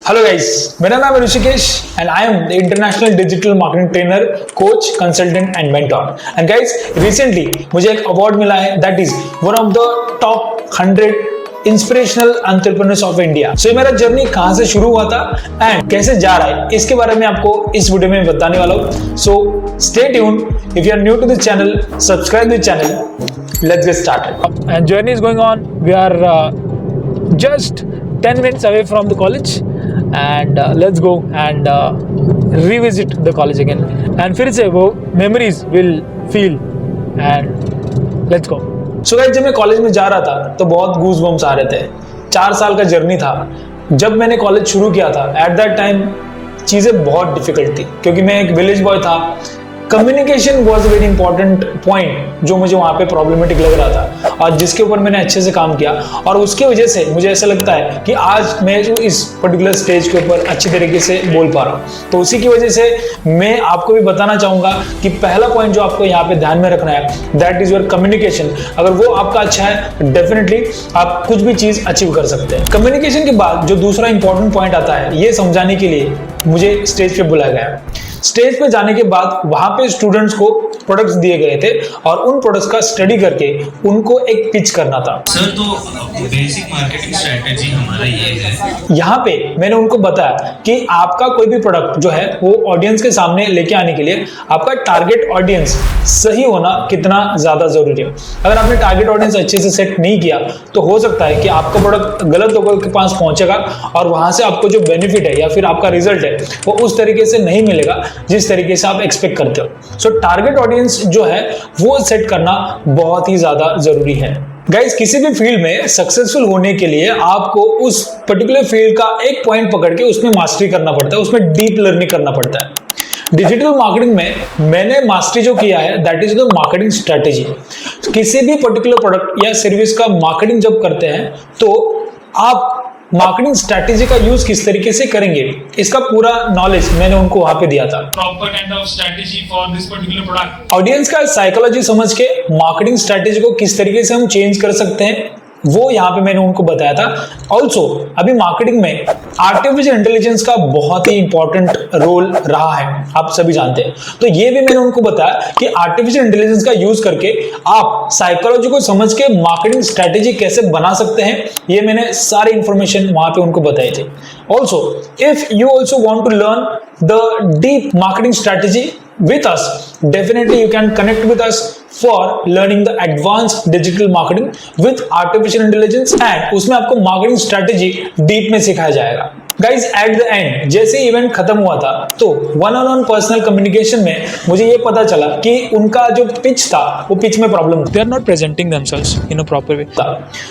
Hello guys, मेरा नाम है Rishikesh and I am the international digital marketing trainer, coach, consultant and mentor. And guys, recently मुझे एक award मिला है that is one of the top 100 inspirational entrepreneurs of India. So मेरा journey कहां से शुरू हुआ था एंड कैसे जा रहा है, इसके बारे में आपको इस वीडियो में बताने वाला हूं। So stay tune. If you are new to this channel, subscribe this channel. Let's get started. And journey is going on. We are just 10 minutes away from the college and let's go and revisit the college again and फिर से वो memories will feel and let's go। So guys, जब मैं college में जा रहा था तो बहुत गूज बम्स आ रहे थे। 4 साल का जर्नी था। जब मैंने कॉलेज शुरू किया था एट दैट टाइम चीज़ें बहुत डिफिकल्ट थी क्योंकि मैं एक विलेज बॉय था। Communication was a very important point जो मुझे वहाँ पे प्रॉब्लमेटिक लग रहा था और जिसके ऊपर मैंने अच्छे से काम किया और उसकी वजह से मुझे ऐसा लगता है कि आज मैं इस पर्टिकुलर स्टेज के ऊपर अच्छी तरीके से बोल पा रहा हूँ। तो उसी की वजह से मैं आपको भी बताना चाहूँगा कि पहला पॉइंट जो आपको यहाँ पे ध्यान में रखना है दैट इज योर कम्युनिकेशन। अगर वो आपका अच्छा है डेफिनेटली आप कुछ भी चीज़ अचीव कर सकते हैं। कम्युनिकेशन के बाद जो दूसरा इंपॉर्टेंट पॉइंट आता है ये समझाने के लिए मुझे स्टेज पे बुलाया गया। स्टेज पे जाने के बाद वहां पे स्टूडेंट्स को प्रोडक्ट्स दिए गए थे और उन प्रोडक्ट्स का स्टडी करके उनको एक पिच करना था। सर, तो बेसिक मार्केटिंग स्ट्रेटेजी हमारा ये है। यहाँ पे मैंने उनको बताया कि आपका कोई भी प्रोडक्ट जो है वो ऑडियंस के सामने लेके आने के लिए आपका टारगेट ऑडियंस सही होना कितना ज्यादा जरूरी है। अगर आपने टारगेट ऑडियंस अच्छे से सेट नहीं किया तो हो सकता है कि आपका प्रोडक्ट गलत लोगों के पास पहुंचेगा और वहां से आपको जो बेनिफिट है या फिर आपका रिजल्ट है वो उस तरीके से नहीं मिलेगा जिस तरीके से आप एक्सपेक्ट करते हो। सो टारगेट ऑडियंस जो है वो सेट करना बहुत ही ज्यादा जरूरी है। गाइस, किसी भी फील्ड में सक्सेसफुल होने के लिए आपको उस पर्टिकुलर फील्ड का एक पॉइंट पकड़ के उसमें मास्टरी करना पड़ता है, उसमें डीप लर्निंग करना पड़ता है। डिजिटल मार्केटिंग में मैंने मास्टरी जो किया है that is the marketing strategy. किसी भी पर्टिकुलर प्रोडक्ट या सर्विस का मार्केटिंग जब करते हैं तो आप मार्केटिंग स्ट्रेटेजी का यूज किस तरीके से करेंगे इसका पूरा नॉलेज मैंने उनको वहां पे दिया था। Proper kind of strategy for this particular product. Audience का साइकोलॉजी समझ के मार्केटिंग स्ट्रेटेजी को किस तरीके से हम चेंज कर सकते हैं वो यहाँ पे मैंने उनको बताया था। ऑल्सो अभी मार्केटिंग में आर्टिफिशियल इंटेलिजेंस का बहुत ही इंपॉर्टेंट रोल रहा है, आप सभी जानते हैं। तो ये भी मैंने उनको बताया कि आर्टिफिशियल इंटेलिजेंस का यूज करके आप साइकोलॉजी को समझ के मार्केटिंग स्ट्रेटेजी कैसे बना सकते हैं, ये मैंने सारी इंफॉर्मेशन वहां पे उनको बताई थी। Also if you also want to learn the deep marketing strategy with us, definitely you can connect with us for learning the advanced digital marketing with artificial intelligence and उसमें आपको marketing strategy deep में सिखाया जाएगा। Guys, at the end जैसे event खत्म हुआ था तो one on one personal communication में मुझे ये पता चला कि उनका जो पिच था वो पिच में प्रॉब्लम थी। They are not presenting themselves in a proper way.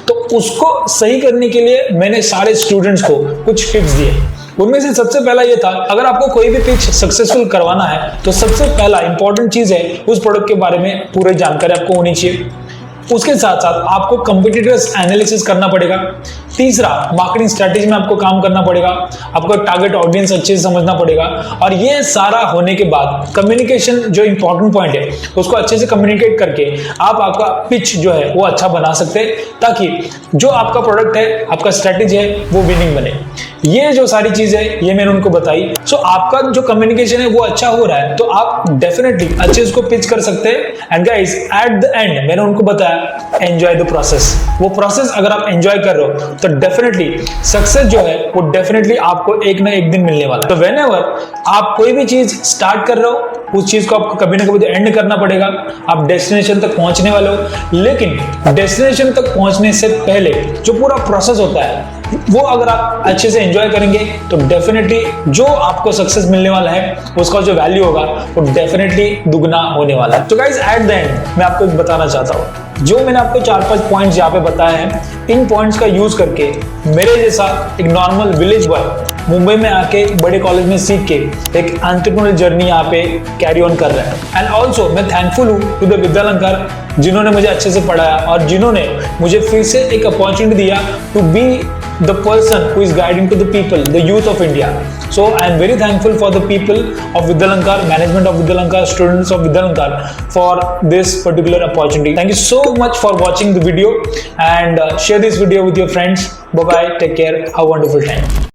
तो उसको सही करने के लिए मैंने सारे स्टूडेंट्स को कुछ टिप्स दिए। उनमें से सबसे पहला ये था, अगर आपको कोई भी पिच सक्सेसफुल करवाना है तो सबसे पहला इंपॉर्टेंट चीज है उस प्रोडक्ट के बारे में पूरी जानकारी आपको होनी चाहिए। उसके साथ साथ आपको कंपटीटर्स एनालिसिस करना पड़ेगा। तीसरा, मार्केटिंग स्ट्रेटेजी में आपको काम करना पड़ेगा, आपको टारगेट ऑडियंस अच्छे से समझना पड़ेगा और ये सारा होने के बाद कम्युनिकेशन जो इंपॉर्टेंट पॉइंट है उसको अच्छे से कम्युनिकेट करके आप आपका पिच जो है वो अच्छा बना सकते हैं ताकि जो आपका प्रोडक्ट है, आपका स्ट्रेटेजी है वो विनिंग बने। ये जो सारी चीज है ये मैंने उनको बताई। सो आपका जो कम्युनिकेशन है वो अच्छा हो रहा है तो आप डेफिनेटली अच्छे उसको पिच कर सकते हैं। And guys, at the end मैंने उनको बताया एंजॉय द प्रोसेस। वो प्रोसेस अगर आप एंजॉय कर रहे हो तो डेफिनेटली सक्सेस जो है वो डेफिनेटली आपको एक ना एक दिन मिलने वाला है। तो व्हेनेवर आप कोई भी चीज स्टार्ट कर रहे हो उस चीज को आपको कभी ना कभी एंड करना पड़ेगा। आप डेस्टिनेशन तक पहुंचने वाले हो, लेकिन डेस्टिनेशन तक पहुंचने से पहले जो पूरा प्रोसेस होता है वो अगर आप अच्छे से एंजॉय करेंगे तो डेफिनेटली जो आपको सक्सेस मिलने वाला है उसका जो वैल्यू होगा वो डेफिनेटली दुगना होने वाला है। तो गाइस, एट द एंड मैं आपको एक बताना चाहता हूँ, जो मैंने आपको 4-5 पॉइंट्स यहाँ पे बताए हैं, इन पॉइंट्स का यूज करके मेरे जैसा एक नॉर्मल विलेज बॉय मुंबई में आके बड़े कॉलेज में सीख के एक एंटरप्रेन्योर जर्नी यहाँ पे कैरी ऑन कर रहा है। एंड ऑल्सो मैं थैंकफुल हूँ टू द विद्यालंकार जिन्होंने मुझे अच्छे से पढ़ाया और जिन्होंने मुझे फिर से एक अपॉर्चुनिटी दिया to be the person who is guiding to the people, the youth of India. So I am very thankful for the people of Vidyalankar, management of Vidyalankar, students of Vidyalankar for this particular opportunity. Thank you so much for watching the video and share this video with your friends. Bye bye, take care, have a wonderful time.